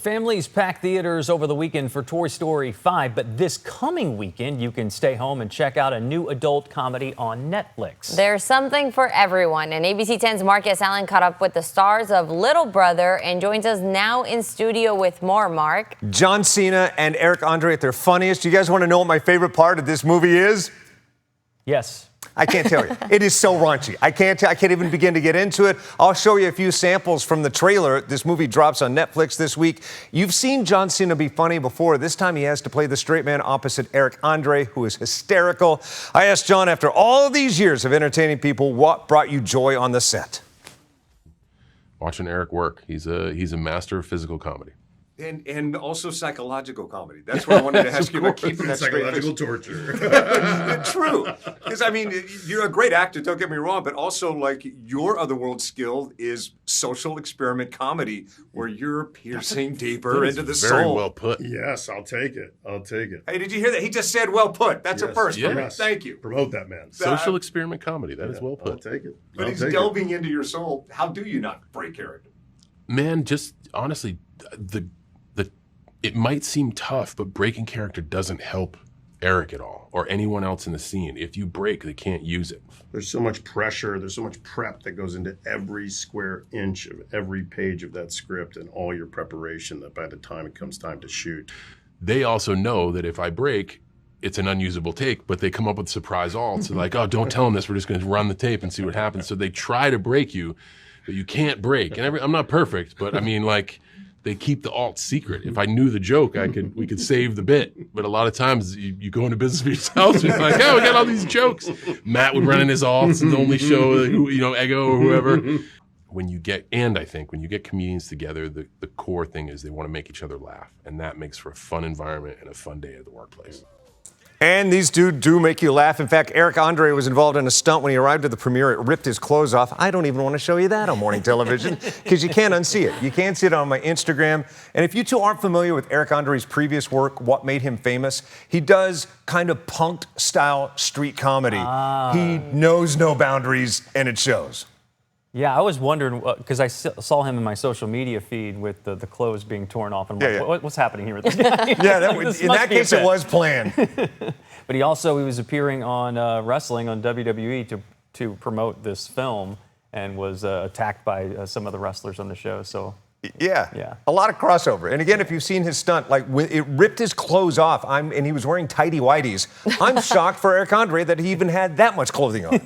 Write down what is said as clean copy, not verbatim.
Families pack theaters over the weekend for Toy Story 5, but this coming weekend you can stay home and check out a new adult comedy on Netflix. There's something for everyone, and ABC 10's Marcus Allen caught up with the stars of Little Brother and joins us now in studio with more. Mark. John Cena and Erik Andre at their funniest. You guys want to know what my favorite part of this movie is? Yes. I can't tell you. It is so raunchy. I can't even begin to get into it. I'll show you a few samples from the trailer. This movie drops on Netflix this week. You've seen John Cena be funny before. This time he has to play the straight man opposite Erik Andre, who is hysterical. I asked John, after all of these years of entertaining people, what brought you joy on the set? Watching Erik work. He's a master of physical comedy. And also psychological comedy. That's what I wanted to ask you about, keeping that psychological torture. True. Because, I mean, you're a great actor, don't get me wrong, but also, like, your otherworld skill is social experiment comedy, where you're piercing deeper into the soul. Very well put. Yes, I'll take it. I'll take it. Hey, did you hear that? He just said well put. That's a first. Yes. Thank you. Promote that man. Social experiment comedy. That is well put. I'll take it. But he's delving into your soul. How do you not break character? Man, just honestly, it might seem tough, but breaking character doesn't help Erik at all, or anyone else in the scene. If you break, they can't use it. There's so much pressure, there's so much prep that goes into every square inch of every page of that script and all your preparation that by the time it comes time to shoot. They also know that if I break, it's an unusable take, but they come up with surprise alts. Like, oh, don't tell them this. We're just going to run the tape and see what happens. So they try to break you, but you can't break. And I'm not perfect, but I mean, like, they keep the alt secret. If I knew the joke, we could save the bit. But a lot of times you go into business for yourself, and you're like, oh, we got all these jokes. Matt would run in his alts and only show, Ego or whoever. I think when you get comedians together, the core thing is they want to make each other laugh. And that makes for a fun environment and a fun day at the workplace. And these do make you laugh. In fact, Erik Andre was involved in a stunt when he arrived at the premiere. It ripped his clothes off. I don't even want to show you that on morning television because you can't unsee it. You can see it on my Instagram. And if you two aren't familiar with Erik Andre's previous work, what made him famous, he does kind of punk-style street comedy. He knows no boundaries, and it shows. Yeah, I was wondering, because I saw him in my social media feed with the clothes being torn off. And I'm like, what's happening here with this guy? In that case, it was planned. But he was appearing on wrestling on WWE to promote this film and was attacked by some of the wrestlers on the show. So yeah, a lot of crossover. And again, if you've seen his stunt, like it ripped his clothes off, and he was wearing tighty whities. I'm shocked for Erik Andre that he even had that much clothing on.